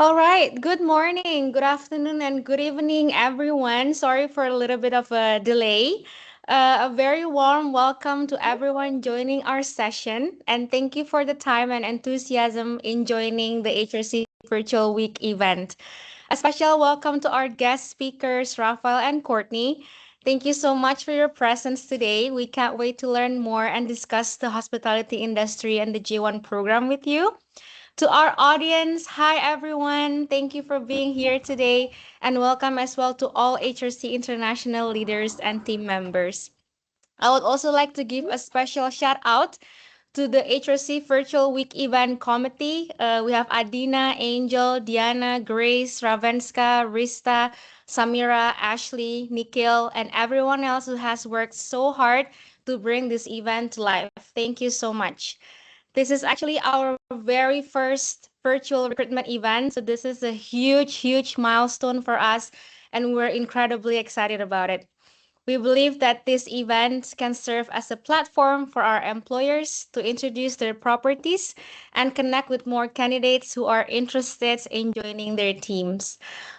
All right. Good morning, good afternoon, and good evening, everyone. Sorry for a little bit of a delay. A very warm welcome to everyone joining our session, and thank you for the time and enthusiasm in joining the HRC Virtual Week event. A special welcome to our guest speakers, Rafael and Courtney. Thank you so much for your presence today. We can't wait to learn more and discuss the hospitality industry and the J1 program with you. To our audience, hi everyone. Thank you for being here today and welcome as well to all HRC International leaders and team members. I would also like to give a special shout out to the HRC Virtual Week Event Committee. We have Adina, Angel, Diana, Grace, Ravenska, Rista, Samira, Ashley, Nikhil, and everyone else who has worked so hard to bring this event to life. Thank you so much. This is actually our very first virtual recruitment event. So this is a huge, huge milestone for us, and we're incredibly excited about it. We believe that this event can serve as a platform for our employers to introduce their properties and connect with more candidates who are interested in joining their teams.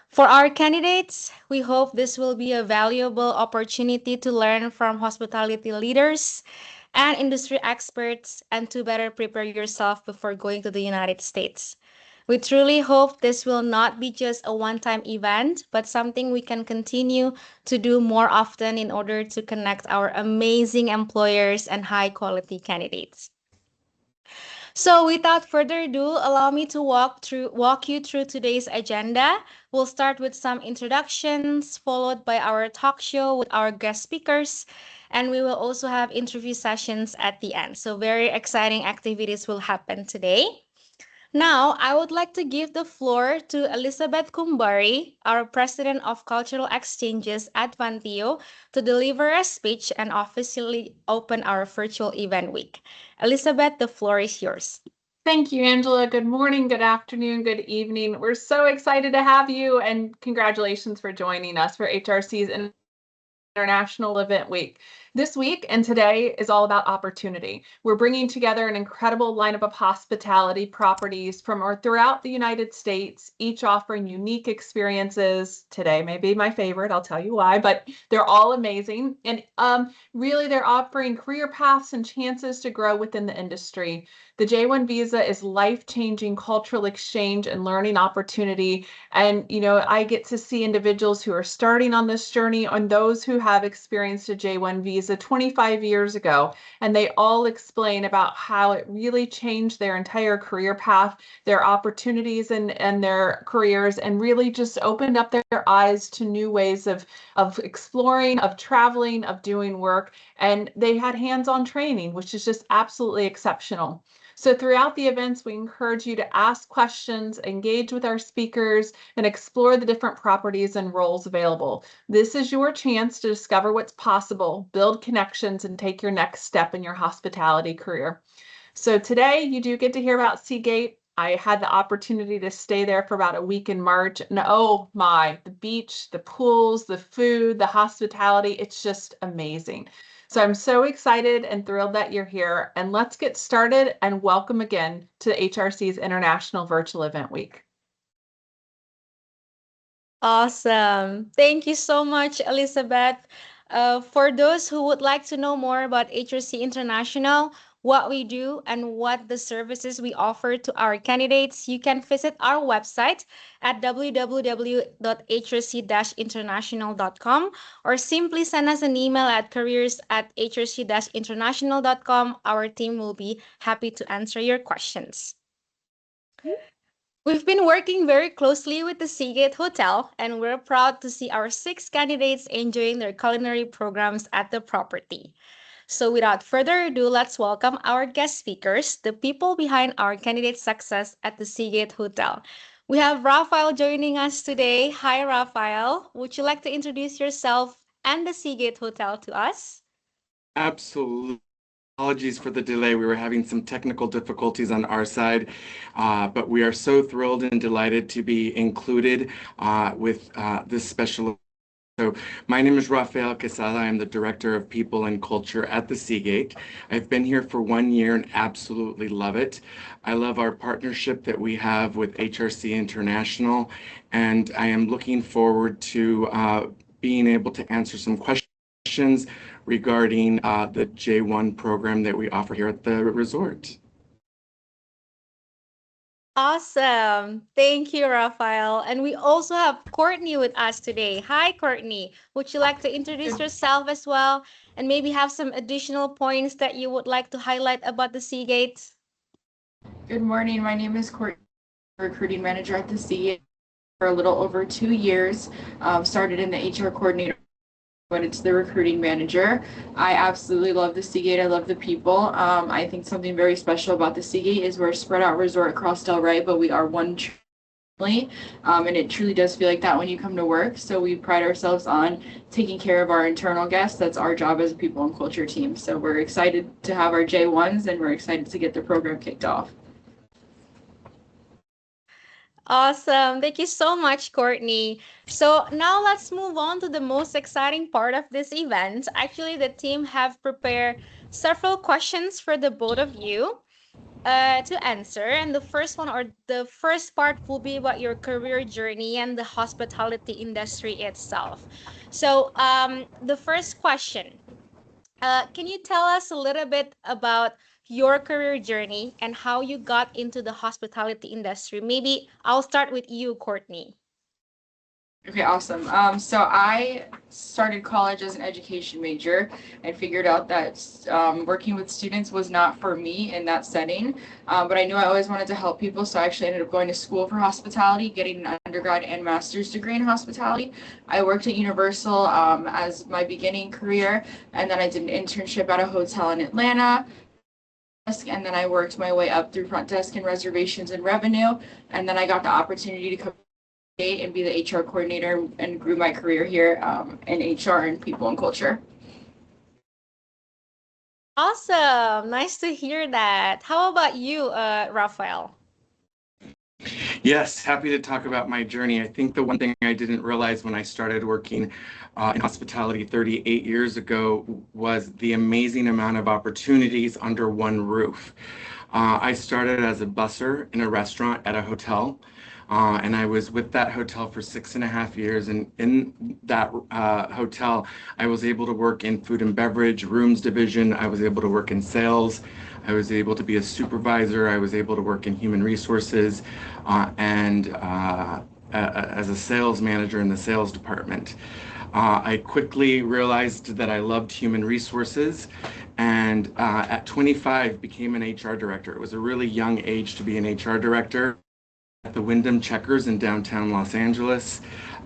For our candidates, we hope this will be a valuable opportunity to learn from hospitality leaders and industry experts and to better prepare yourself before going to the United States. We truly hope this will not be just a one time event, but something we can continue to do more often in order to connect our amazing employers and high quality candidates. So without further ado, allow me to walk you through today's agenda. We'll start with some introductions, followed by our talk show with our guest speakers, and we will also have interview sessions at the end. So very exciting activities will happen today. Now, I would like to give the floor to Elizabeth Kumbari, our President of Cultural Exchanges at Vantio, to deliver a speech and officially open our virtual event week. Elizabeth, the floor is yours. Thank you, Angela. Good morning, good afternoon, good evening. We're so excited to have you, and congratulations for joining us for HRC's International Event Week. This week and today is all about opportunity. We're bringing together an incredible lineup of hospitality properties from throughout the United States, each offering unique experiences. Today may be my favorite, I'll tell you why, but they're all amazing. And really, they're offering career paths and chances to grow within the industry. The J1 visa is life-changing cultural exchange and learning opportunity. And, I get to see individuals who are starting on this journey and those who have experienced a J1 visa 25 years ago. And they all explain about how it really changed their entire career path, their opportunities and their careers, and really just opened up their eyes to new ways of exploring, of traveling, of doing work. And they had hands-on training, which is just absolutely exceptional. So throughout the events, we encourage you to ask questions, engage with our speakers, and explore the different properties and roles available. This is your chance to discover what's possible, build connections, and take your next step in your hospitality career. So today, you do get to hear about Seagate. I had the opportunity to stay there for about a week in March, and oh my, the beach, the pools, the food, the hospitality, it's just amazing. So I'm so excited and thrilled that you're here, and let's get started and welcome again to HRC's International Virtual Event Week. Awesome. Thank you so much, Elizabeth. For those who would like to know more about HRC International, what we do, and what the services we offer to our candidates, you can visit our website at www.hrc-international.com or simply send us an email at careers@hrc-international.com. Our team will be happy to answer your questions. We've been working very closely with the Seagate Hotel, and we're proud to see our 6 candidates enjoying their culinary programs at the property. So without further ado, let's welcome our guest speakers, the people behind our candidate success at the Seagate Hotel. We have Rafael joining us today. Hi, Rafael. Would you like to introduce yourself and the Seagate Hotel to us? Absolutely. Apologies for the delay. We were having some technical difficulties on our side, but we are so thrilled and delighted to be included with this special So my name is Rafael Quesada. I'm the Director of People and Culture at the Seagate. I've been here for 1 year and absolutely love it. I love our partnership that we have with HRC International, and I am looking forward to being able to answer some questions regarding the J1 program that we offer here at the resort. Awesome. Thank you, Rafael. And we also have Courtney with us today. Hi, Courtney. Would you like to introduce Good, yourself as well and maybe have some additional points that you would like to highlight about the Seagate? good morning. My name is Courtney, recruiting manager at the Seagate for a little over 2 years. Started in the HR coordinator, went into the recruiting manager. I absolutely love the Seagate. I love the people. I think something very special about the Seagate is we're a spread out resort across Delray, but we are one family. And it truly does feel like that when you come to work. So we pride ourselves on taking care of our internal guests. That's our job as a people and culture team. So we're excited to have our J1s and we're excited to get the program kicked off. Awesome. Thank you so much, Courtney. So now let's move on to the most exciting part of this event. Actually, the team have prepared several questions for the both of you to answer. And the first one or the first part will be about your career journey and the hospitality industry itself. So the first question, can you tell us a little bit about your career journey and how you got into the hospitality industry? Maybe I'll start with you, Courtney. Okay, awesome. So I started college as an education major and figured out that working with students was not for me in that setting. But I knew I always wanted to help people, so I actually ended up going to school for hospitality, getting an undergrad and master's degree in hospitality. I worked at Universal as my beginning career, and then I did an internship at a hotel in Atlanta. And then I worked my way up through front desk and reservations and revenue, and then I got the opportunity to come and be the HR coordinator and grew my career here in HR and people and culture. Awesome. Nice to hear that. How about you, Rafael? Yes, happy to talk about my journey. I think the one thing I didn't realize when I started working in hospitality 38 years ago was the amazing amount of opportunities under one roof. I started as a busser in a restaurant at a hotel. And I was with that hotel for 6.5 years. And in that hotel, I was able to work in food and beverage, rooms division. I was able to work in sales. I was able to be a supervisor. I was able to work in human resources and as a sales manager in the sales department. I quickly realized that I loved human resources and at 25 became an HR director. It was a really young age to be an HR director at the Wyndham Checkers in downtown Los Angeles.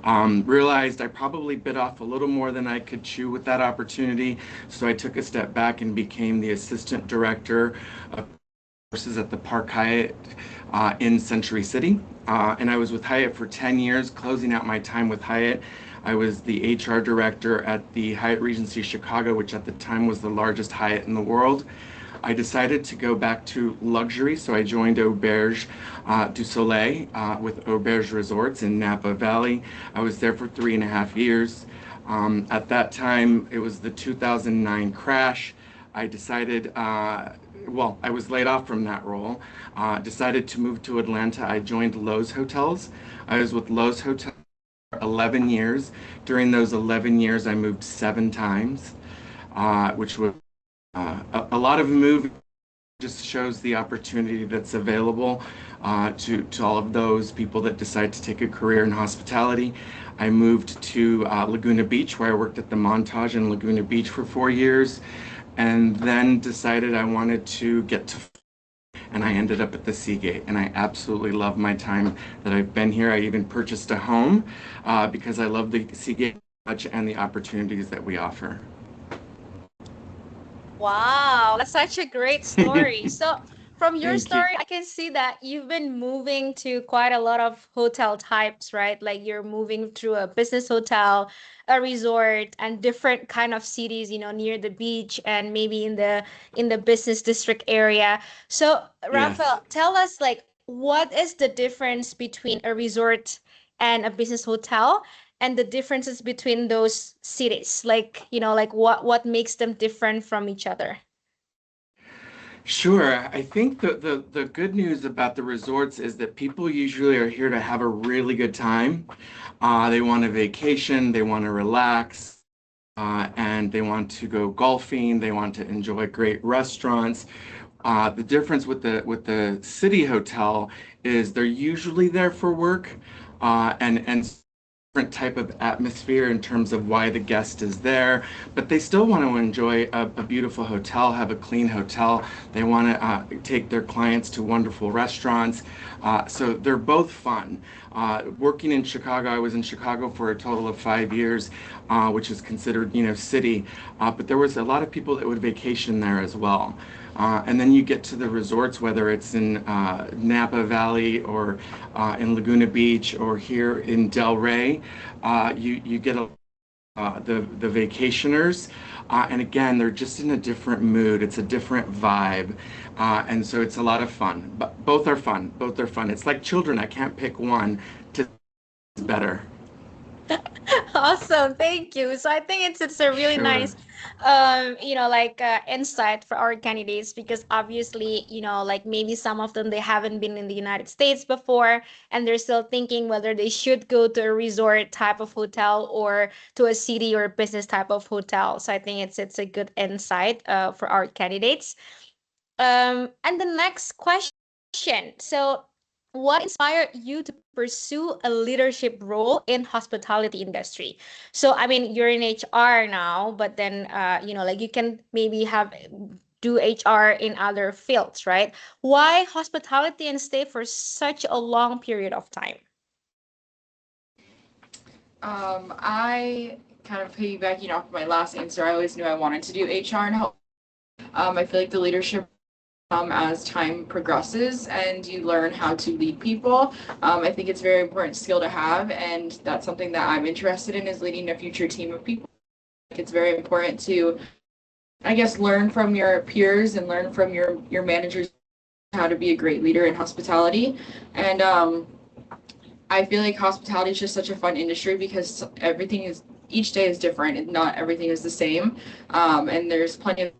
Realized I probably bit off a little more than I could chew with that opportunity, so I took a step back and became the assistant director of courses at the Park Hyatt in Century City. And I was with Hyatt for 10 years, closing out my time with Hyatt. I was the HR director at the Hyatt Regency Chicago, which at the time was the largest Hyatt in the world. I decided to go back to luxury, so I joined Auberge du Soleil with Auberge Resorts in Napa Valley. I was there for 3.5 years. At that time, it was the 2009 crash. I decided, well, I was laid off from that role, decided to move to Atlanta. I joined Loews Hotels. I was with Loews Hotels for 11 years. During those 11 years, I moved 7 times, which was a lot of moving. Just shows the opportunity that's available to all of those people that decide to take a career in hospitality. I moved to Laguna Beach, where I worked at the Montage in Laguna Beach for 4 years, and then decided I wanted to get to, and I ended up at the Seagate, and I absolutely love my time that I've been here. I even purchased a home because I love the Seagate much and the opportunities that we offer. Wow, that's such a great story. So, from your Thank you. story, I can see that you've been moving to quite a lot of hotel types, right? Like you're moving through a business hotel, a resort, and different kind of cities, near the beach and maybe in the business district area. So, Yes. Rafael, tell us like what is the difference between a resort and a business hotel? and the differences between those cities, like, like what makes them different from each other? Sure. I think the good news about the resorts is that people usually are here to have a really good time. They want a vacation, they want to relax, and they want to go golfing, they want to enjoy great restaurants. The difference with the city hotel is they're usually there for work, and different type of atmosphere in terms of why the guest is there, but they still want to enjoy a beautiful hotel, have a clean hotel. They want to take their clients to wonderful restaurants. So they're both fun. Working in Chicago, I was in Chicago for a total of 5 years, which is considered, city, but there was a lot of people that would vacation there as well. And then you get to the resorts, whether it's in Napa Valley or in Laguna Beach or here in Delray, you get the vacationers, and again, they're just in a different mood. It's a different vibe, and so it's a lot of fun. But both are fun. Both are fun. It's like children. I can't pick one to better. Awesome, thank you. So I think it's a really Sure. nice like insight for our candidates, because obviously, like maybe some of them, they haven't been in the United States before, and they're still thinking whether they should go to a resort type of hotel or to a city or business type of hotel. So I think it's a good insight for our candidates. And the next question. So, what inspired you to pursue a leadership role in hospitality industry? So, I mean, you're in HR now, but then, like you can maybe have do HR in other fields, right? Why hospitality and stay for such a long period of time? I kind of piggybacking off my last answer, I always knew I wanted to do HR and help. I feel like the leadership as time progresses and you learn how to lead people. I think it's a very important skill to have, and that's something that I'm interested in, is leading a future team of people. It's very important to, I guess, learn from your peers and learn from your managers how to be a great leader in hospitality. And I feel like hospitality is just such a fun industry because each day is different and not everything is the same. And there's plenty of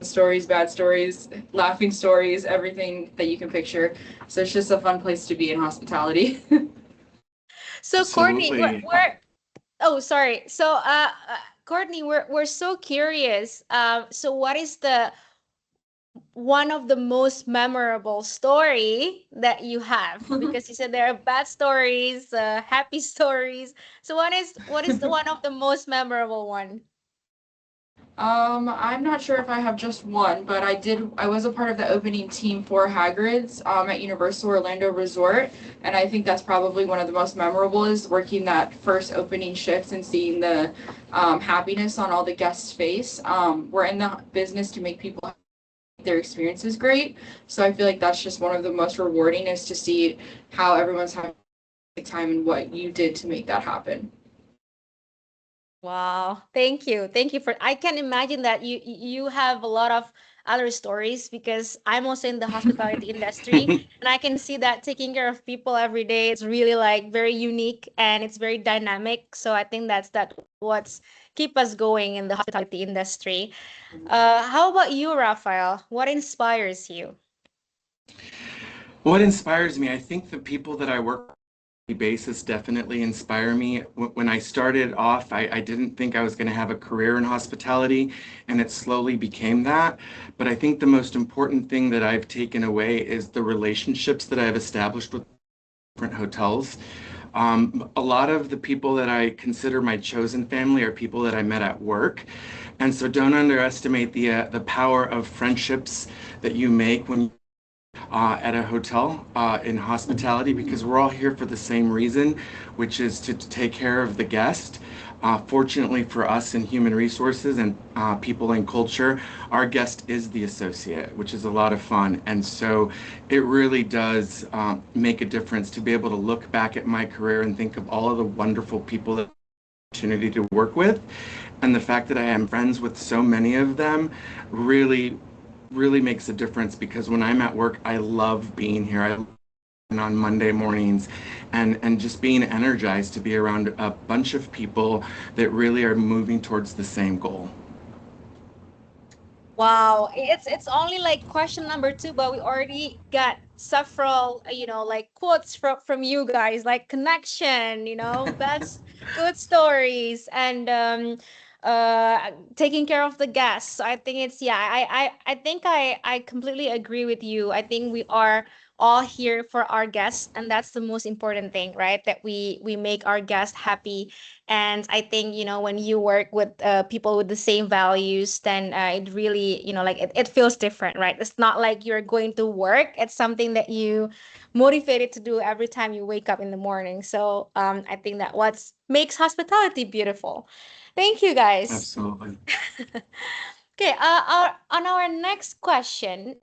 stories, bad stories, laughing stories, everything that you can picture. So it's just a fun place to be in hospitality. So, Courtney, Absolutely. oh, sorry. So, Courtney, we're so curious. So what is the one of the most memorable story that you have? Because you said there are bad stories, happy stories. So what is the one of the most memorable one? I'm not sure if I have just one, but I was a part of the opening team for Hagrid's at Universal Orlando Resort, and I think that's probably one of the most memorable, is working that first opening shift and seeing the happiness on all the guests' face. We're in the business to make people their experiences great, so I feel like that's just one of the most rewarding, is to see how everyone's having a good time and what you did to make that happen. Wow, thank you. Thank you for I can imagine that you have a lot of other stories, because I'm also in the hospitality industry, and I can see that taking care of people every day is really like very unique and it's very dynamic. So I think that what's keep us going in the hospitality industry. How about you, Raphael? What inspires you? What inspires me? I think the people that I work basis definitely inspire me. When I started off, I didn't think I was going to have a career in hospitality, and it slowly became that. But I think the most important thing that I've taken away is the relationships that I've established with different hotels. A lot of the people that I consider my chosen family are people that I met at work. And so don't underestimate the power of friendships that you make when at a hotel in hospitality, because we're all here for the same reason, which is to take care of the guest. Fortunately for us in human resources and people and culture, our guest is the associate, which is a lot of fun. And so it really does make a difference to be able to look back at my career and think of all of the wonderful people that I had the opportunity to work with. And the fact that I am friends with so many of them really makes a difference, because when I'm at work, I love being here. I on Monday mornings, and just being energized to be around a bunch of people that really are moving towards the same goal. Wow, it's only like question number two, but we already got several, like quotes from you guys, like connection, best good stories, and taking care of the guests. So I think it's yeah, I think I completely agree with you. I think we are all here for our guests, and that's the most important thing, right? That we make our guests happy. And I think, when you work with people with the same values, then it really, like it feels different, right? It's not like you're going to work. It's something that you motivated to do every time you wake up in the morning. So I think that what makes hospitality beautiful. Thank you, guys. Absolutely. Okay, on our next question,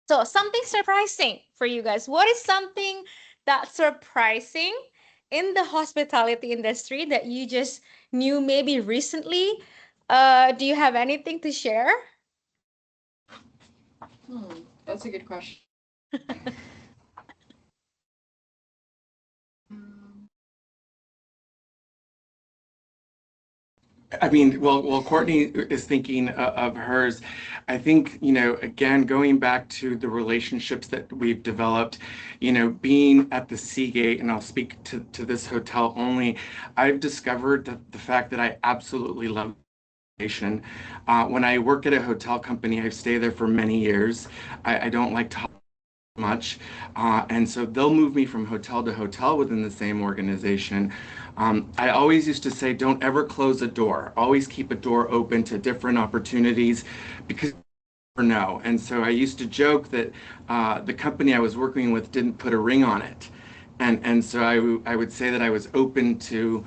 so something surprising for you guys. What is something that's surprising in the hospitality industry that you just knew maybe recently? Do you have anything to share? That's a good question. Um, I mean, well, Courtney is thinking of hers. I think, again, going back to the relationships that we've developed, being at the Seagate, and I'll speak to this hotel only, I've discovered that the fact that I absolutely love vacation. When I work at a hotel company, I stay there for many years. I don't like to much. And so they'll move me from hotel to hotel within the same organization. I always used to say, don't ever close a door. Always keep a door open to different opportunities because you never know. And so I used to joke that the company I was working with didn't put a ring on it. And so I would say that I was open to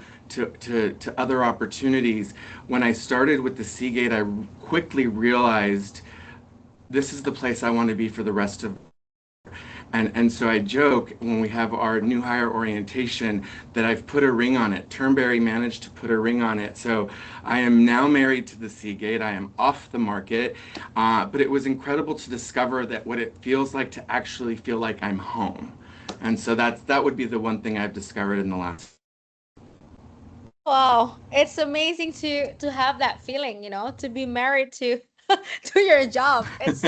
other opportunities. When I started with the Seagate, I quickly realized this is the place I want to be for the rest of. And so I joke when we have our new hire orientation that I've put a ring on it. Turnberry managed to put a ring on it. So I am now married to the Seagate. I am off the market. But it was incredible to discover that what it feels like to actually feel like I'm home. And so that would be the one thing I've discovered in the last. Wow, it's amazing to have that feeling, to be married to to your job. It's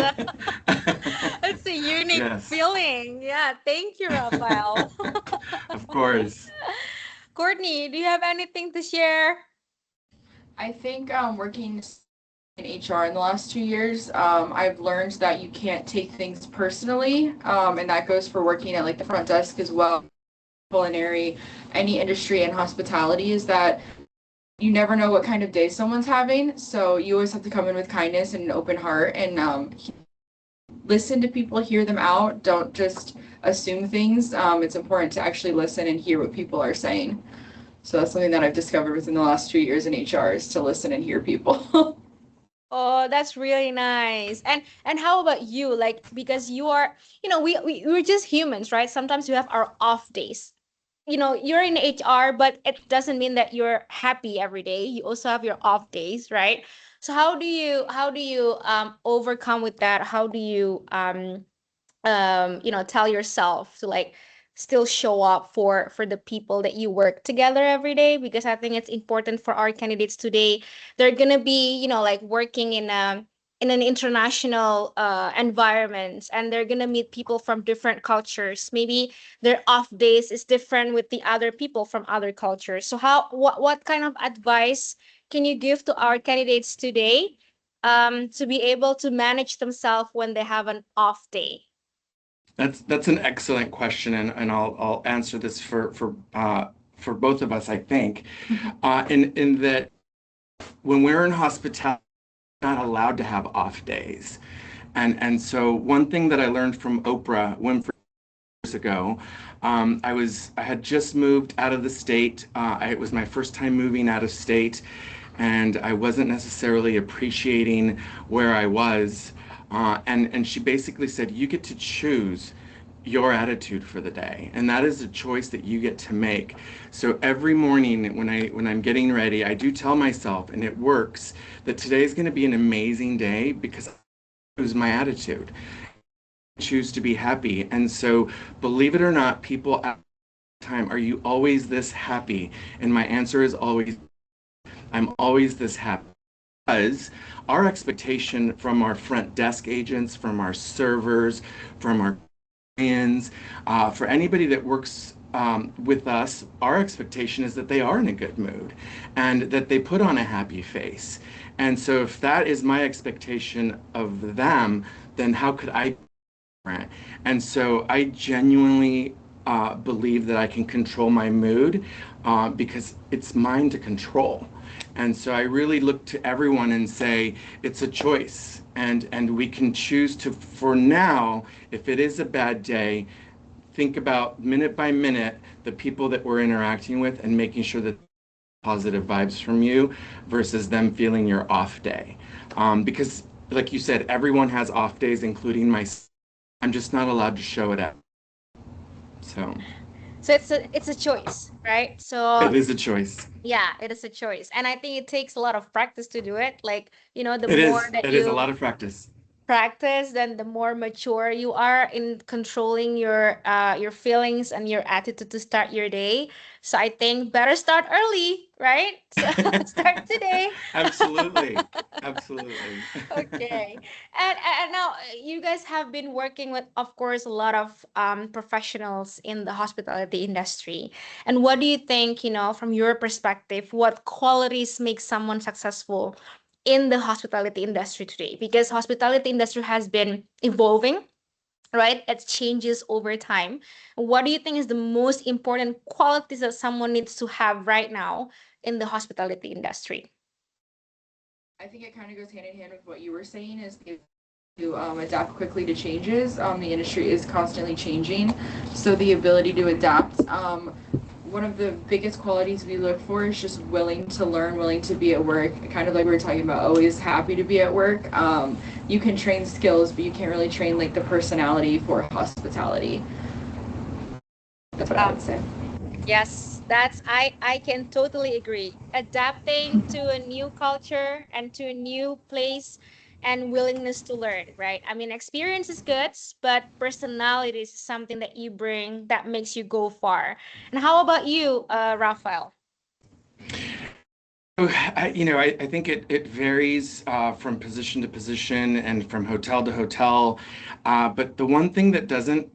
a unique Yes. feeling. Yeah, thank you, Rafael. Of course. Courtney, do you have anything to share? I think working in HR in the last 2 years, I've learned that you can't take things personally, and that goes for working at like the front desk as well, culinary, any industry and hospitality, is that you never know what kind of day someone's having. So you always have to come in with kindness and an open heart and listen to people, hear them out. Don't just assume things. It's important to actually listen and hear what people are saying. So that's something that I've discovered within the last 2 years in HR is to listen and hear people. Oh, that's really nice. And how about you? Like, because you are, we're just humans, right? Sometimes we have our off days. You're in HR, but it doesn't mean that you're happy every day. You also have your off days, right? So how do you overcome with that? How do you tell yourself to like still show up for the people that you work together every day? Because I think it's important for our candidates today. They're gonna be, like working in an international environment, and they're gonna meet people from different cultures. Maybe their off days is different with the other people from other cultures. So what kind of advice can you give to our candidates today to be able to manage themselves when they have an off day? That's an excellent question, and I'll answer this for both of us, I think. In that when we're in hospitality, we're not allowed to have off days. And so one thing that I learned from Oprah Winfrey years ago, I had just moved out of the state. It was my first time moving out of state, and I wasn't necessarily appreciating where I was. And she basically said, you get to choose your attitude for the day, and that is a choice that you get to make. So every morning when I'm getting ready, I do tell myself, and it works, that today is going to be an amazing day because I choose my attitude. choose to be happy. And so, believe it or not, people ask all the time, are you always this happy? And my answer is always, I'm always this happy. Because our expectation from our front desk agents, from our servers, from our clients, for anybody that works with us, our expectation is that they are in a good mood and that they put on a happy face. And so if that is my expectation of them, then how could I be different? And so I genuinely believe that I can control my mood because it's mine to control. And so I really look to everyone and say, it's a choice. And we can choose to, for now, if it is a bad day, think about minute by minute the people that we're interacting with and making sure that positive vibes from you versus them feeling your off day. Because like you said, everyone has off days, including myself. I'm just not allowed to show it out. So So it's a choice, right? So it is a choice. yeah, it is a choice. And I think it takes a lot of practice to do it. Like, the It more is. that It is a you lot of practice. practice, then the more mature you are in controlling your feelings and your attitude to start your day. So I think better start early, right? So start today. Absolutely. Absolutely. Okay. And now you guys have been working with, of course, a lot of professionals in the hospitality industry. And what do you think, from your perspective, what qualities make someone successful in the hospitality industry today? Because hospitality industry has been evolving, right? It changes over time. What do you think is the most important qualities that someone needs to have right now in the hospitality industry? I think it kind of goes hand in hand with what you were saying is to adapt quickly to changes. The industry is constantly changing, so the ability to adapt. One of the biggest qualities we look for is just willing to learn, willing to be at work. Kind of like we were talking about, always happy to be at work. You can train skills, but you can't really train like the personality for hospitality. That's what I would say. Yes, I can totally agree. Adapting to a new culture and to a new place and willingness to learn, right? I mean, experience is good, but personality is something that you bring that makes you go far. And how about you, Raphael? I think it varies from position to position and from hotel to hotel. But the one thing that doesn't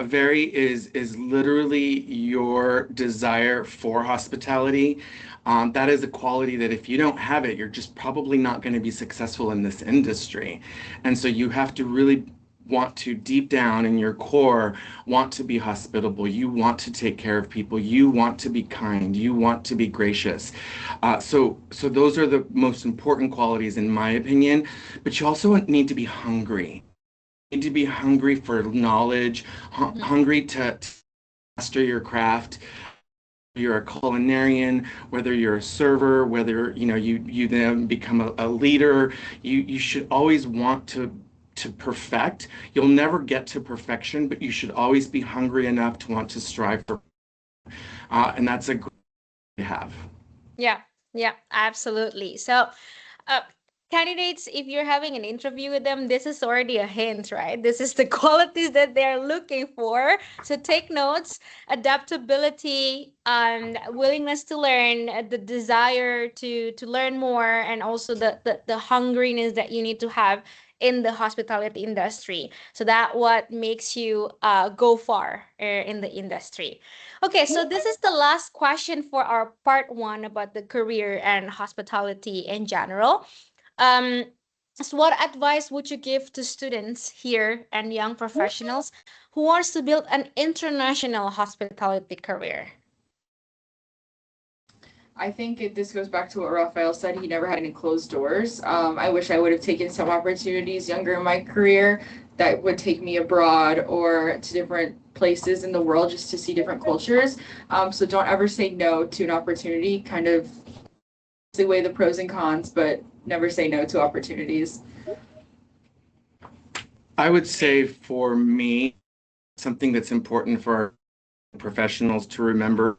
vary is literally your desire for hospitality. That is a quality that if you don't have it, you're just probably not going to be successful in this industry. And so you have to really want to deep down in your core want to be hospitable, you want to take care of people, you want to be kind, you want to be gracious. So those are the most important qualities in my opinion. But you also need to be hungry. You need to be hungry for knowledge, hungry to master your craft. You're a culinarian, whether you're a server, whether you then become a leader, you should always want to perfect. You'll never get to perfection, but you should always be hungry enough to want to strive for, and that's a great to have. Yeah, yeah, absolutely. So, uh, candidates, if you're having an interview with them, this is already a hint, right? This is the qualities that they're looking for. So take notes: adaptability, willingness to learn, the desire to learn more, and also the hungriness that you need to have in the hospitality industry. So that what makes you go far in the industry. Okay, so this is the last question for our part one about the career and hospitality in general. Um, so what advice would you give to students here and young professionals who wants to build an international hospitality career? I think this goes back to what Raphael said. He never had any closed doors. I wish I would have taken some opportunities younger in my career that would take me abroad or to different places in the world just to see different cultures. So don't ever say no to an opportunity. Kind of weigh the pros and cons, but never say no to opportunities. I would say for me, something that's important for our professionals to remember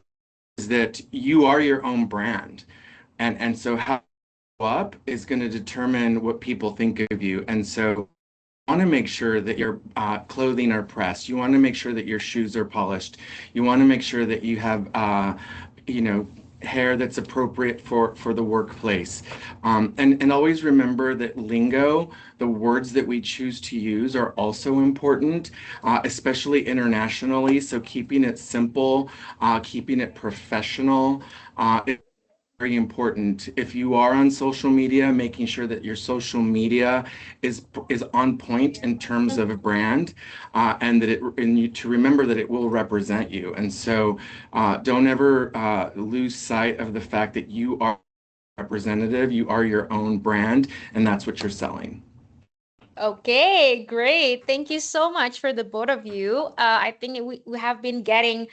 is that you are your own brand. And so how you show up is going to determine what people think of you. And so want to make sure that your clothing are pressed. You want to make sure that your shoes are polished. You want to make sure that you have, you know, hair that's appropriate for the workplace. And always remember that lingo, the words that we choose to use, are also important, especially internationally. So keeping it simple, keeping it professional, very important. If you are on social media, making sure that your social media is on point in terms of a brand, and that to remember that it will represent you. And so, don't ever lose sight of the fact that you are representative, you are your own brand, and that's what you're selling. Okay, great. Thank you so much for the both of you. I think we have been getting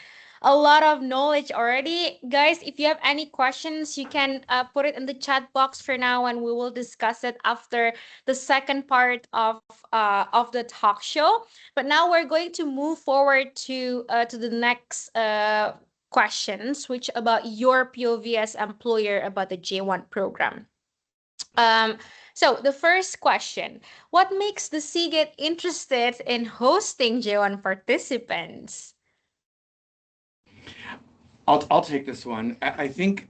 a lot of knowledge already. Guys, if you have any questions, you can put it in the chat box for now, and we will discuss it after the second part of the talk show. But now we're going to move forward to the next questions, which about your POV as employer about the J1 program. Um, so the first question, what makes the Seagate interested in hosting J1 participants? I'll take this one. I think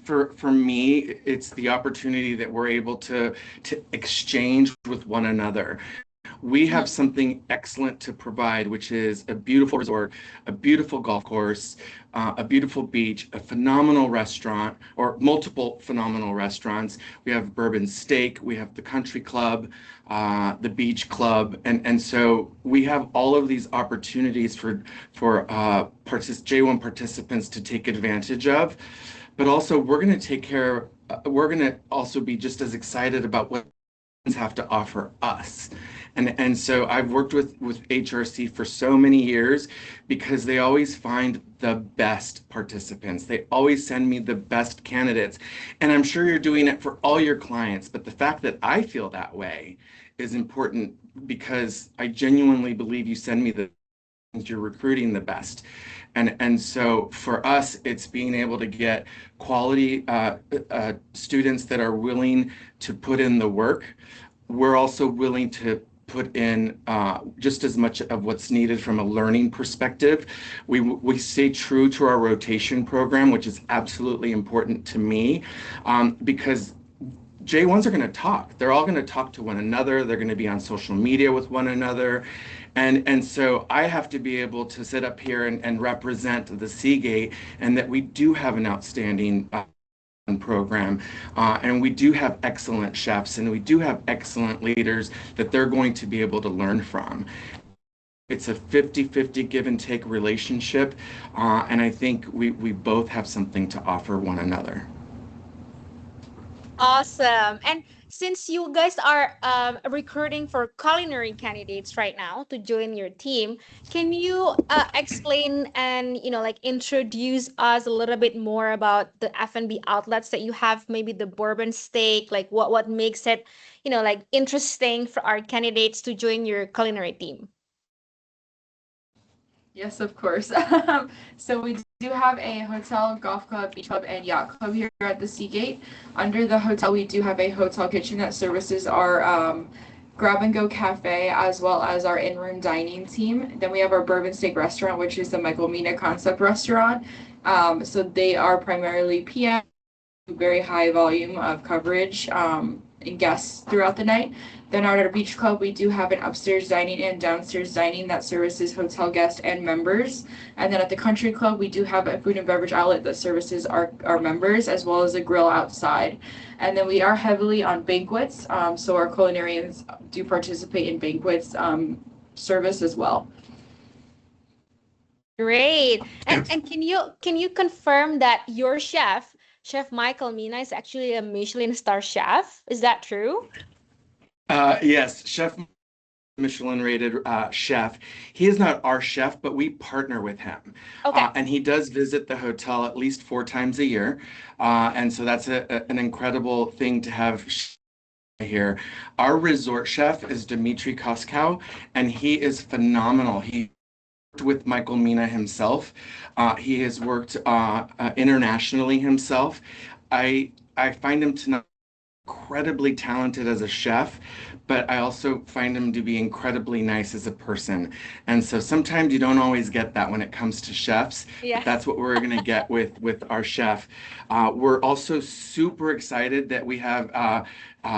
for me, it's the opportunity that we're able to exchange with one another. We have something excellent to provide, which is a beautiful resort, a beautiful golf course, a beautiful beach, a phenomenal restaurant, or multiple phenomenal restaurants. We have Bourbon Steak, we have the Country Club, the Beach Club, and so we have all of these opportunities for J1 participants to take advantage of. But also, we're going to take care. We're going to also be just as excited about what have to offer us. And so I've worked with HRC for so many years because they always find the best participants. They always send me the best candidates. And I'm sure you're doing it for all your clients, but the fact that I feel that way is important because I genuinely believe you send me the you're recruiting the best. And so for us, it's being able to get quality students that are willing to put in the work. We're also willing to put in just as much of what's needed from a learning perspective. We stay true to our rotation program, which is absolutely important to me, because J1s are going to talk. They're all going to talk to one another. They're going to be on social media with one another. And so I have to be able to sit up here and represent the Seagate, and that we do have an outstanding program, and we do have excellent chefs, and we do have excellent leaders that they're going to be able to learn from. It's a 50-50 give and take relationship, and I think we both have something to offer one another. Awesome. And since you guys are recruiting for culinary candidates right now to join your team, can you explain and like introduce us a little bit more about the F&B outlets that you have? Maybe the Bourbon Steak, like what makes it like interesting for our candidates to join your culinary team? Yes, of course. So we do have a hotel, golf club, beach club, and yacht club here at the Seagate. Under the hotel, we do have a hotel kitchen that services our grab and go cafe as well as our in-room dining team. Then we have our Bourbon Steak restaurant, which is the Michael Mina concept restaurant. So they are primarily PM, very high volume of coverage and guests throughout the night. Then at our beach club, we do have an upstairs dining and downstairs dining that services hotel guests and members. And then at the country club, we do have a food and beverage outlet that services our members, as well as a grill outside. And then we are heavily on banquets. So our culinarians do participate in banquets service as well. Great. And can you confirm that your Chef Michael Mina, is actually a Michelin star chef? Is that true? Yes, Chef Michelin rated chef. He is not our chef, but we partner with him. Okay. And he does visit the hotel at least 4 times a year. And so that's an incredible thing to have here. Our resort chef is Dmitry Koskow, and he is phenomenal. He worked with Michael Mina himself. He has worked internationally himself. I find him to not incredibly talented as a chef, but I also find him to be incredibly nice as a person. And so sometimes you don't always get that when it comes to chefs, but Yeah. that's what we're going to get with our chef. We're also super excited that we have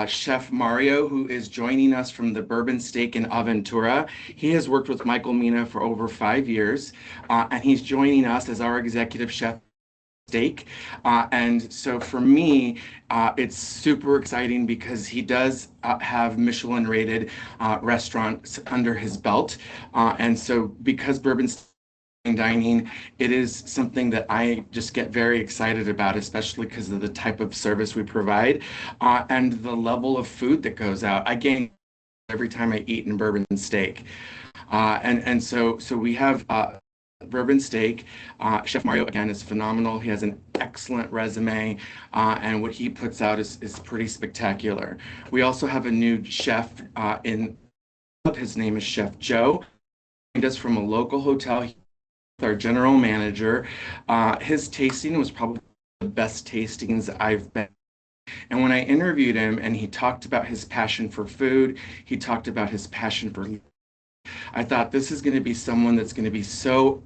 Chef Mario, who is joining us from the Bourbon Steak in Aventura. He has worked with Michael Mina for over 5 years, and he's joining us as our executive chef steak. And so for me, it's super exciting because he does have Michelin rated restaurants under his belt. And so because Bourbon Dining, it is something that I just get very excited about, especially because of the type of service we provide and the level of food that goes out. I gain every time I eat in Bourbon Steak. And so we have Bourbon Steak. Chef Mario, again, is phenomenal. He has an excellent resume, and what he puts out is pretty spectacular. We also have a new chef in, his name is Chef Joe. He does from a local hotel. He's our general manager. His tasting was probably the best tastings I've been. And when I interviewed him and he talked about his passion for food, he talked about his passion for, I thought this is going to be someone that's going to be so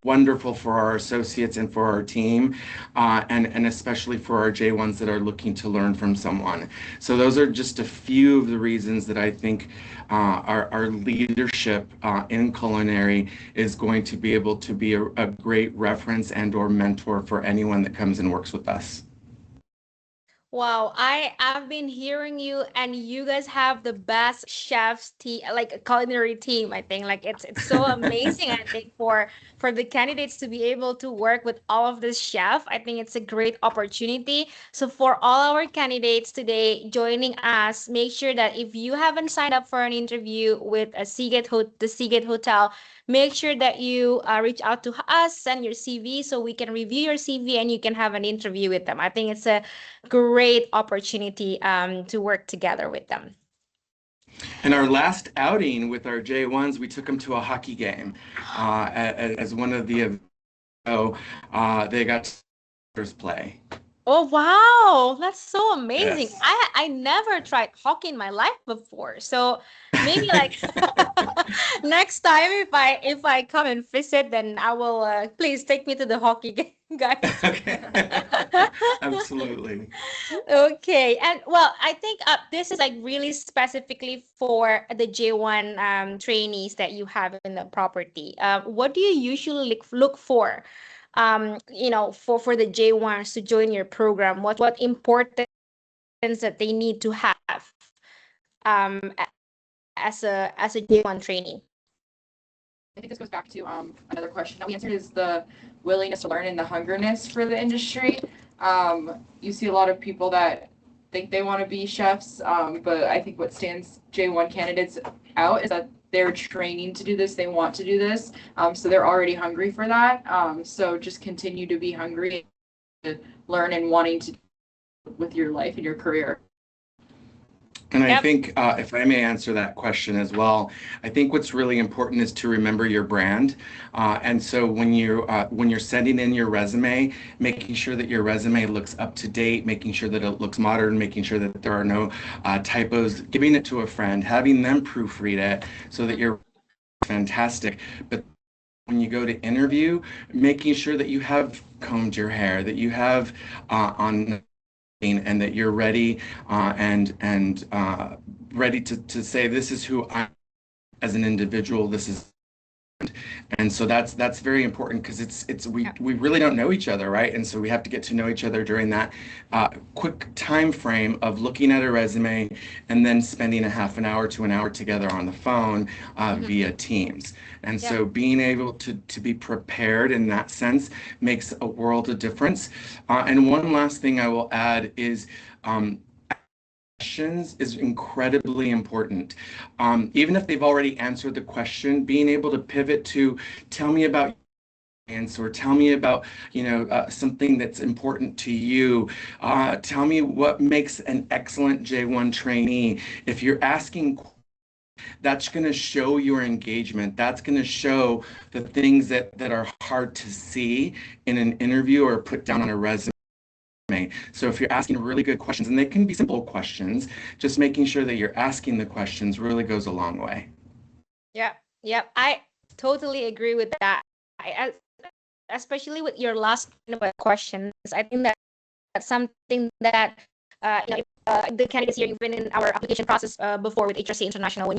wonderful for our associates and for our team, and especially for our J1s that are looking to learn from someone. So those are just a few of the reasons that I think our leadership in culinary is going to be able to be a great reference and or mentor for anyone that comes and works with us. Wow, I've been hearing you, and you guys have the best chefs team, like a culinary team. I think like it's so amazing. I think for the candidates to be able to work with all of this chef, I think it's a great opportunity. So for all our candidates today joining us, make sure that if you haven't signed up for an interview with the Seagate Hotel, make sure that you reach out to us, send your CV so we can review your CV and you can have an interview with them. I think it's a great opportunity to work together with them. In our last outing with our J1s, we took them to a hockey game as one of the, they got to play. Oh wow, that's so amazing. Yes. I never tried hockey in my life before. So maybe like next time if I come and visit, then I will please take me to the hockey game, guys. Okay. Absolutely. Okay, and well, I think this is like really specifically for the J1 trainees that you have in the property. What do you usually look for, for the J1s to join your program? What importance that they need to have um, as a J1 trainee? I think this goes back to another question that we answered is the willingness to learn and the hungerness for the industry. You see a lot of people that think they want to be chefs, but I think what stands J1 candidates out is that they're training to do this, they want to do this, so they're already hungry for that. So just continue to be hungry, to learn and wanting to with your life and your career. And I Yep. think, if I may answer that question as well, I think what's really important is to remember your brand. And so when you're sending in your resume, making sure that your resume looks up to date, making sure that it looks modern, making sure that there are no typos, giving it to a friend, having them proofread it so that you're fantastic. But when you go to interview, making sure that you have combed your hair, that you have on and that you're ready and ready to say this is who I am as an individual. This is, and so that's very important because we really don't know each other, right? And so we have to get to know each other during that quick time frame of looking at a resume and then spending a half an hour to an hour together on the phone via Teams. And so being able to be prepared in that sense makes a world of difference. And one last thing I will add is questions is incredibly important. Even if they've already answered the question, being able to pivot to tell me about or tell me about something that's important to you. Tell me what makes an excellent J1 trainee. If you're asking, that's going to show your engagement. That's going to show the things that are hard to see in an interview or put down on a resume. resume. So if you're asking really good questions, and they can be simple questions, just making sure that you're asking the questions really goes a long way. Yeah, I totally agree with that. Especially with your last about questions, I think that's something that the candidates here, even in our application process before with HRC International, when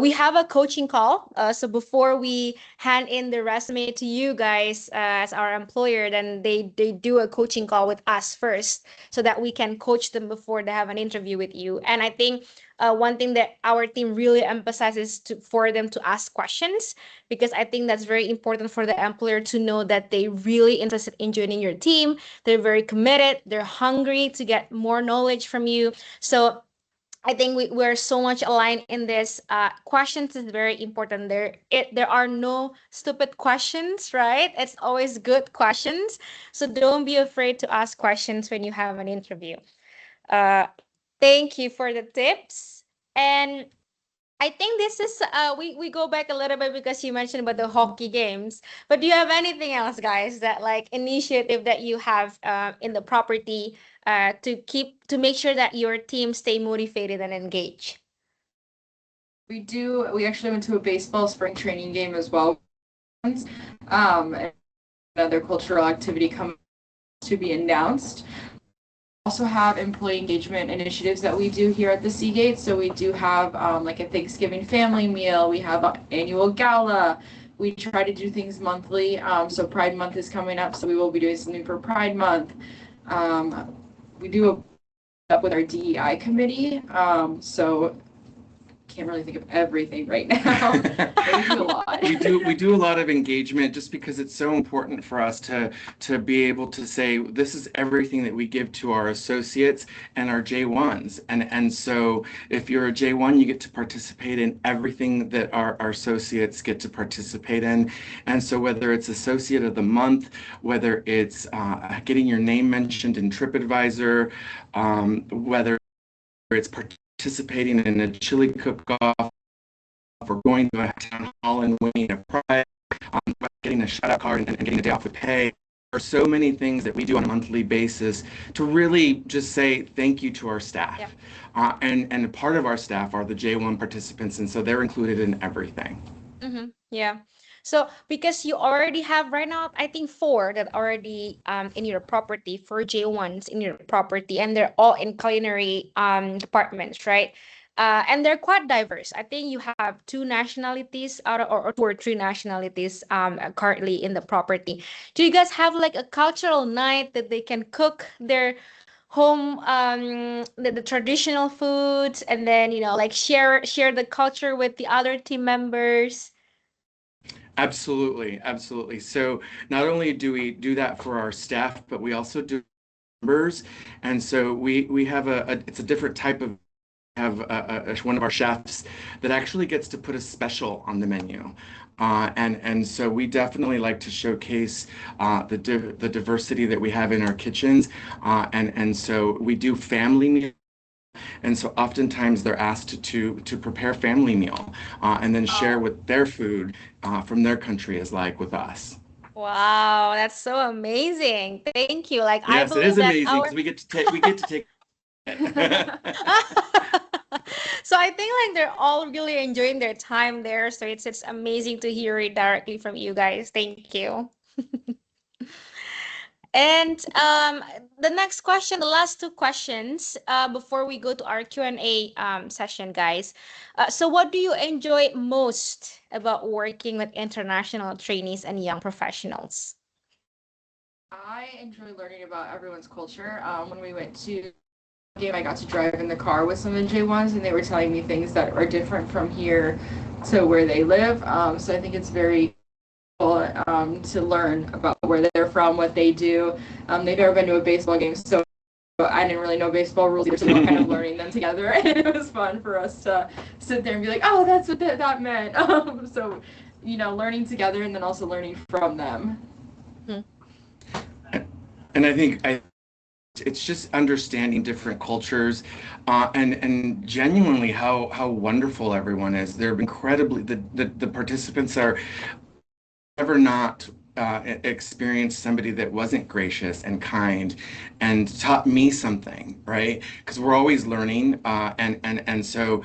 we have a coaching call. So before we hand in the resume to you guys as our employer, then they do a coaching call with us first, so that we can coach them before they have an interview with you. And I think one thing that our team really emphasizes for them to ask questions, because I think that's very important for the employer to know that they really interested in joining your team. They're very committed. They're hungry to get more knowledge from you. So I think we're so much aligned in this. Questions is very important. There are no stupid questions, right? It's always good questions. So don't be afraid to ask questions when you have an interview. Uh, Thank you for the tips. And I think this is we go back a little bit because you mentioned about the hockey games. But do you have anything else, guys, that like initiative that you have in the property to make sure that your team stay motivated and engaged? We actually went to a baseball spring training game as well. And another cultural activity coming to be announced. Also have employee engagement initiatives that we do here at the Seagate. So we do have like a Thanksgiving family meal. We have an annual gala. We try to do things monthly. So Pride Month is coming up, so we will be doing something for Pride Month. We do up with our DEI committee. So can't really think of everything right now. We do a lot. we do a lot of engagement, just because it's so important for us to be able to say this is everything that we give to our associates and our J1s, and so if you're a J1, you get to participate in everything that our associates get to participate in. And so whether it's Associate of the Month, whether it's getting your name mentioned in TripAdvisor, whether it's participating in a chili cook-off, or going to a town hall and winning a prize, getting a shout-out card and getting a day off with pay. There are so many things that we do on a monthly basis to really just say thank you to our staff. Yep. And part of our staff are the J1 participants, and so they're included in everything. Mm-hmm. Yeah. So because you already have right now, I think 4 that already in your property, 4 J1s in your property, and they're all in culinary departments, right? And they're quite diverse. I think you have 2 nationalities out of, or 2 or 3 nationalities currently in the property. Do you guys have like a cultural night that they can cook their home the traditional foods, and then like share the culture with the other team members? Absolutely, absolutely. So not only do we do that for our staff, but we also do members. And so we have it's a different type of, one of our chefs that actually gets to put a special on the menu. And so we definitely like to showcase the diversity that we have in our kitchens. And so we do family meals. And so oftentimes they're asked to prepare family meal and then share what their food from their country is like with us. Wow, that's so amazing. Thank you. Like, I Yes, it believe is that amazing because we get to take So I think like they're all really enjoying their time there. So it's amazing to hear it directly from you guys. Thank you. And the next question, the last 2 questions, before we go to our Q&A session, guys. So what do you enjoy most about working with international trainees and young professionals? I enjoy learning about everyone's culture. When we went to game, I got to drive in the car with some of the J1s, and they were telling me things that are different from here to where they live. So I think it's very cool to learn about where they're from, what they do. They've never been to a baseball game, so I didn't really know baseball rules either, so we were kind of learning them together, and it was fun for us to sit there and be like, oh, that's what that meant. So, learning together and then also learning from them. And I think it's just understanding different cultures and genuinely how wonderful everyone is. They're incredibly, the participants are never not experienced somebody that wasn't gracious and kind and taught me something, right? Because we're always learning, and so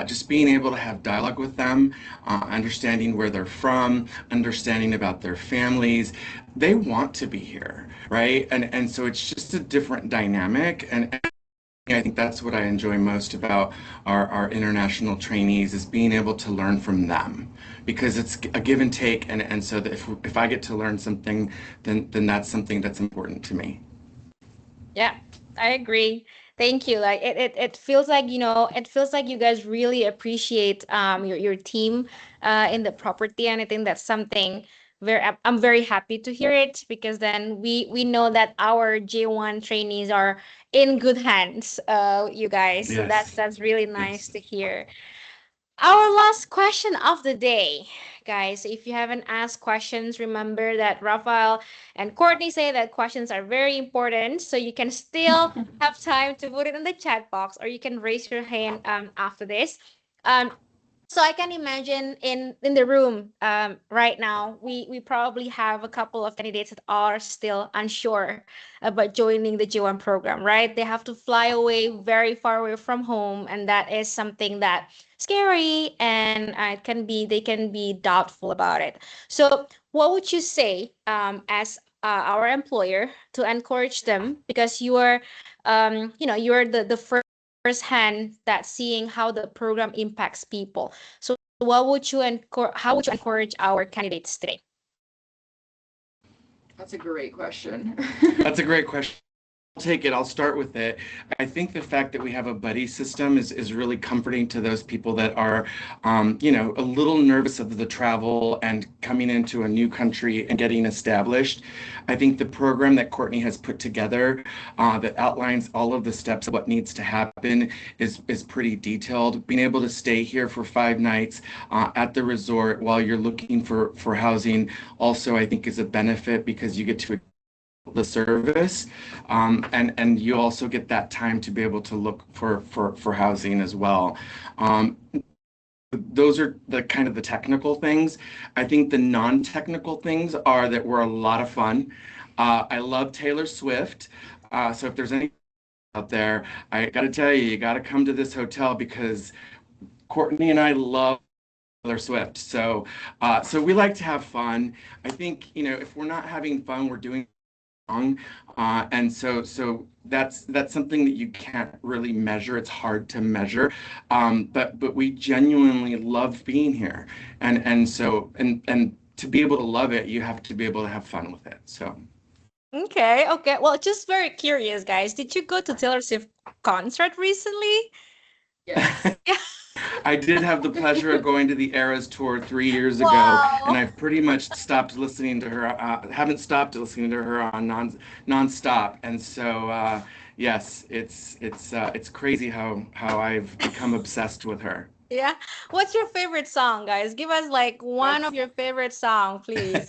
just being able to have dialogue with them, understanding where they're from, understanding about their families, they want to be here, right? And so it's just a different dynamic, and I think that's what I enjoy most about our international trainees is being able to learn from them because it's a give and take, and so that if I get to learn something, then that's something that's important to me. Yeah, I agree. Thank you. Like it feels like, it feels like you guys really appreciate your team in the property, and I think that's something I'm very happy to hear it, because then we know that our J1 trainees are in good hands, you guys. So that's Yes, that's really nice yes. to hear. Our last question of the day, guys. If you haven't asked questions, remember that Rafael and Courtney say that questions are very important. So you can still have time to put it in the chat box, or you can raise your hand after this. Um, so I can imagine in the room right now, we probably have a couple of candidates that are still unsure about joining the G1 program, right? They have to fly away very far away from home, and that is something that scary, and it can be they can be doubtful about it. So what would you say as our employer to encourage them, because you're the first hand that seeing how the program impacts people. So how would you encourage our candidates today? That's a great question. That's a great question. I'll take it. I'll start with it. I think the fact that we have a buddy system is really comforting to those people that are, a little nervous of the travel and coming into a new country and getting established. I think the program that Courtney has put together that outlines all of the steps of what needs to happen is pretty detailed. Being able to stay here for 5 nights at the resort while you're looking for housing also, I think, is a benefit because you get to the service, and you also get that time to be able to look for housing as well. Those are the kind of the technical things. I think the non-technical things are that we're a lot of fun. I love Taylor Swift, so if there's any out there, I got to tell you, you got to come to this hotel because Courtney and I love Taylor Swift. So we like to have fun. I think, if we're not having fun, we're doing wrong. And so that's something that you can't really measure. It's hard to measure. But we genuinely love being here. And to be able to love it, you have to be able to have fun with it. So Okay. Well, just very curious, guys. Did you go to Taylor Swift concert recently? Yes. Yeah. I did have the pleasure of going to the Eras tour 3 years ago, and Wow. I've pretty much stopped listening to her. Haven't stopped listening to her on nonstop, and so yes, it's crazy how I've become obsessed with her. Yeah. What's your favorite song, guys? Give us like one of That's your favorite song, please.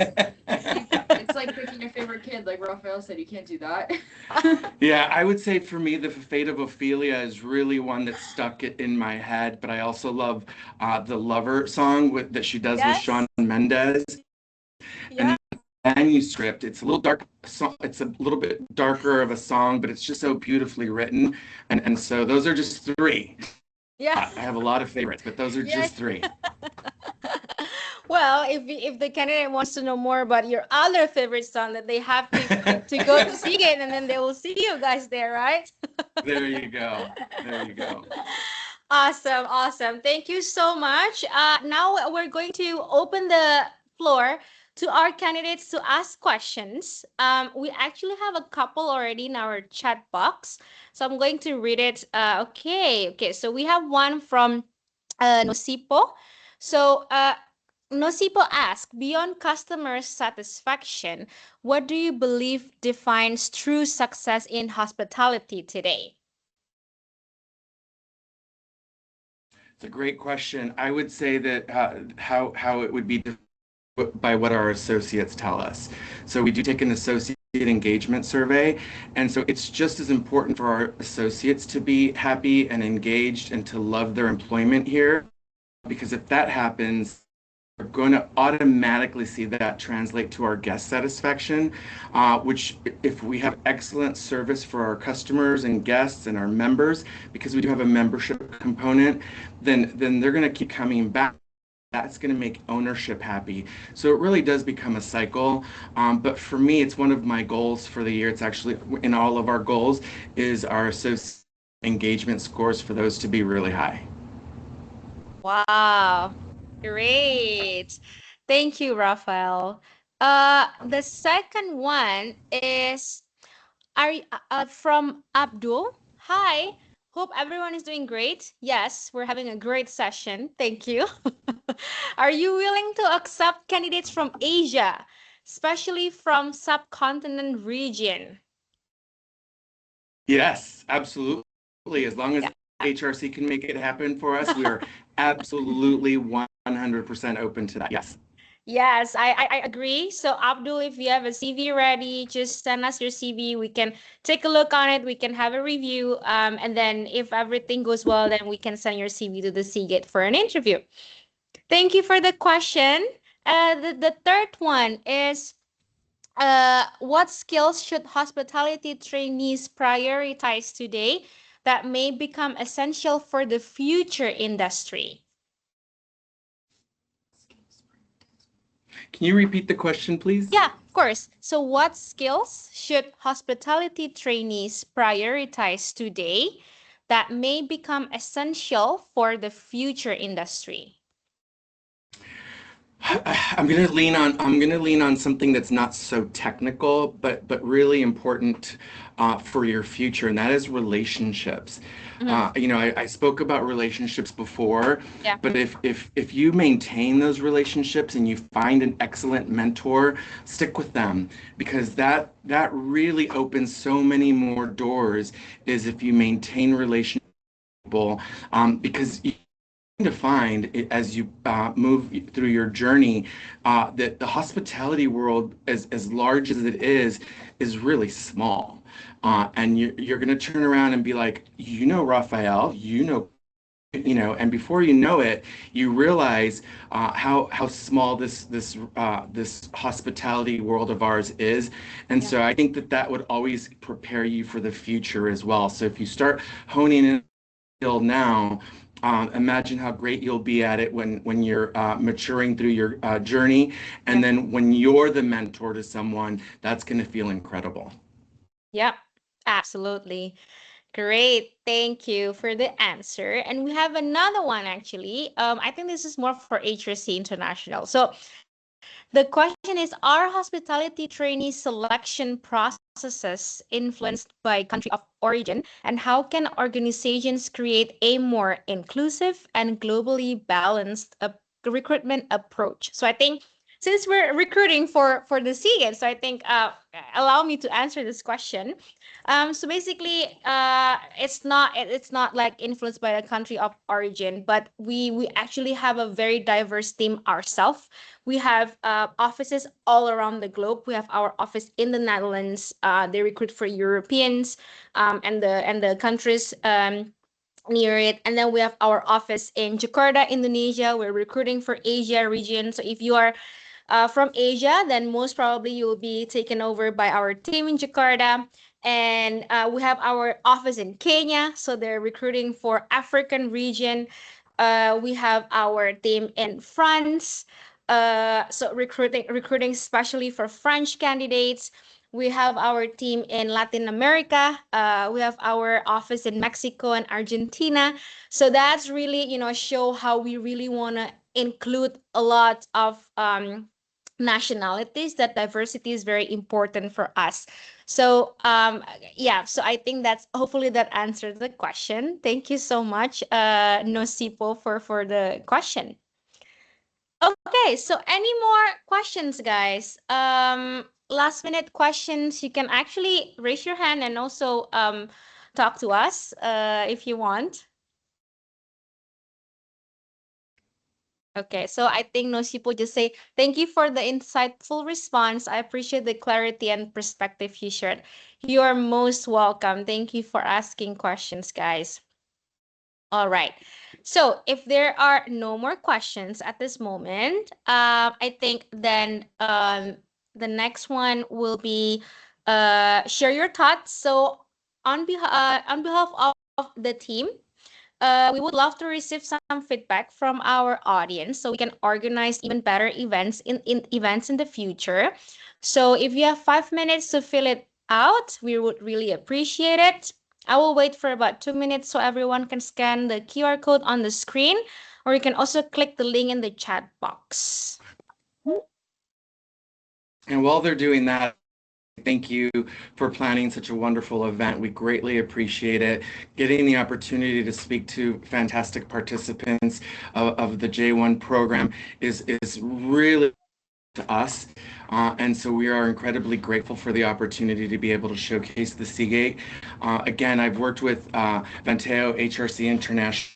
it's like picking your favorite kid, like Raphael said, you can't do that. Yeah, I would say for me, the Fate of Ophelia is really one that stuck it in my head. But I also love the Lover song that she does with Shawn Yes. Mendes. Yeah. And manuscript, it's a little dark. It's a little bit darker of a song, but it's just so beautifully written. And so those are just three. Yeah. I have a lot of favorites, but those are Yeah. just three. Well, if the candidate wants to know more about your other favorite song, that they have to go to Seagate, and then they will see you guys there, right? There you go. There you go. Awesome, awesome. Thank you so much. Now we're going to open the floor to our candidates to ask questions. We actually have a couple already in our chat box, so I'm going to read it. Okay. So we have one from Nosipo. So Nosipo asks, beyond customer satisfaction, what do you believe defines true success in hospitality today? It's a great question. I would say that how it would be by what our associates tell us. So we do take an associate engagement survey, and so it's just as important for our associates to be happy and engaged and to love their employment here, because if that happens, going to automatically see that translate to our guest satisfaction, which if we have excellent service for our customers and guests and our members, because we do have a membership component, then they're going to keep coming back. That's going to make ownership happy. So it really does become a cycle. But for me, it's one of my goals for the year. It's actually in all of our goals is our associate engagement scores for those to be really high. Wow, great. Thank you, Rafael. The second one is from Abdul. Hi, hope everyone is doing great. Yes, we're having a great session. Thank you. Are you willing to accept candidates from Asia, especially from subcontinent region? Yes, absolutely. As long as Yeah. HRC can make it happen for us, we are absolutely 100% open to that. Yes. Yes, I agree. So Abdul, if you have a CV ready, just send us your CV. We can take a look on it. We can have a review. And then if everything goes well, then we can send your CV to the Seagate for an interview. Thank you for the question. The third one is, what skills should hospitality trainees prioritize today that may become essential for the future industry? Can you repeat the question, please? Yeah, of course. So, what skills should hospitality trainees prioritize today that may become essential for the future industry? I'm gonna lean on something that's not so technical, but really important for your future, and that is relationships. Mhm. I spoke about relationships before, Yeah. but if you maintain those relationships and you find an excellent mentor, stick with them because that really opens so many more doors. Is if you maintain relationships, because to find as you move through your journey that the hospitality world, as large as it is really small. And you're going to turn around and be like, Raphael, and before you know it, you realize how small this hospitality world of ours is. And Yeah. so I think that would always prepare you for the future as well. So if you start honing in now, imagine how great you'll be at it when you're maturing through your journey. And Yeah. then when you're the mentor to someone, that's going to feel incredible. Yep. Absolutely. Great. Thank you for the answer. And we have another one actually. I think this is more for HRC International. So the question is, are hospitality trainee selection processes influenced by country of origin? And how can organizations create a more inclusive and globally balanced recruitment approach? So I think since we're recruiting for the Seagate, so I think allow me to answer this question. So basically, it's not like influenced by the country of origin, but we actually have a very diverse team ourselves. We have offices all around the globe. We have our office in the Netherlands. They recruit for Europeans, and the countries near it. And then we have our office in Jakarta, Indonesia. We're recruiting for Asia region. So if you are from Asia, then most probably you will be taken over by our team in Jakarta. And we have our office in Kenya, so they're recruiting for African region. We have our team in France, so recruiting especially for French candidates. We have our team in Latin America. We have our office in Mexico and Argentina. So that's really, show how we really want to include a lot of nationalities. That diversity is very important for us. So yeah, so I think that's hopefully that answered the question. Thank you so much, Nosipo, for the question. Okay, so any more questions, guys? Last minute questions, you can actually raise your hand and also talk to us if you want. Okay, so I think Nosipo just say, thank you for the insightful response. I appreciate the clarity and perspective you shared. You are most welcome. Thank you for asking questions, guys. All right. So if there are no more questions at this moment, I think then the next one will be share your thoughts. So on behalf of the team, we would love to receive some feedback from our audience so we can organize even better events in events in the future. So if you have 5 minutes to fill it out, we would really appreciate it. I will wait for about 2 minutes so everyone can scan the QR code on the screen, or you can also click the link in the chat box. And while they're doing that, thank you for planning such a wonderful event. We greatly appreciate it. Getting the opportunity to speak to fantastic participants of the J1 program is really to us. And so we are incredibly grateful for the opportunity to be able to showcase the Seagate. Again, I've worked with Vanteo HRC International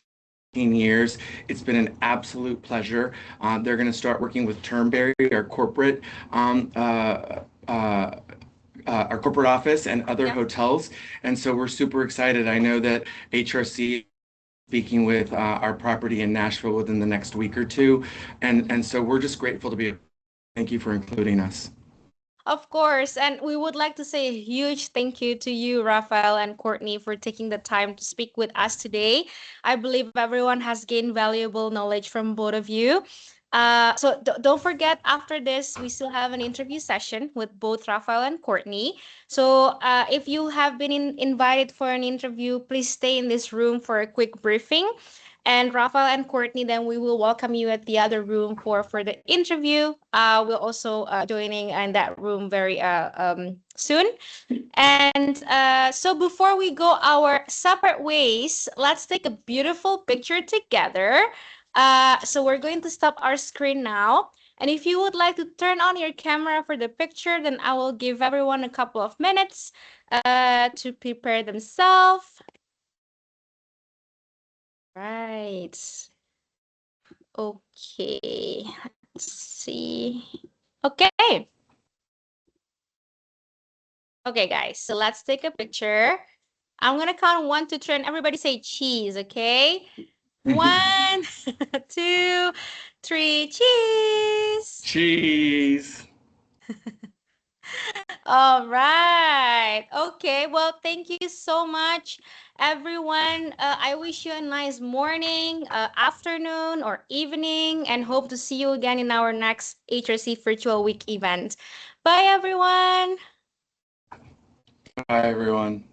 15 years. It's been an absolute pleasure. They're going to start working with Turnberry, our corporate office and other hotels. And so we're super excited. I know that HRC speaking with our property in Nashville within the next week or two. And so we're just grateful to be. Thank you for including us. Of course, and we would like to say a huge thank you to you, Rafael and Courtney, for taking the time to speak with us today. I believe everyone has gained valuable knowledge from both of you. So don't forget, after this, we still have an interview session with both Rafael and Courtney. So if you have been invited for an interview, please stay in this room for a quick briefing. And Rafael and Courtney, then we will welcome you at the other room for the interview. We'll also joining in that room very soon. And so before we go our separate ways, let's take a beautiful picture together. So we're going to stop our screen now. And if you would like to turn on your camera for the picture, then I will give everyone a couple of minutes to prepare themselves. Right. Okay, let's see. Okay. Okay, guys, so let's take a picture. I'm gonna count 1, 2, 3, and everybody say cheese, okay? 1, 2, 3, cheese. Cheese. All right. Okay. Well, thank you so much, everyone. I wish you a nice morning, afternoon, or evening, and hope to see you again in our next HRC Virtual Week event. Bye, everyone. Bye, everyone.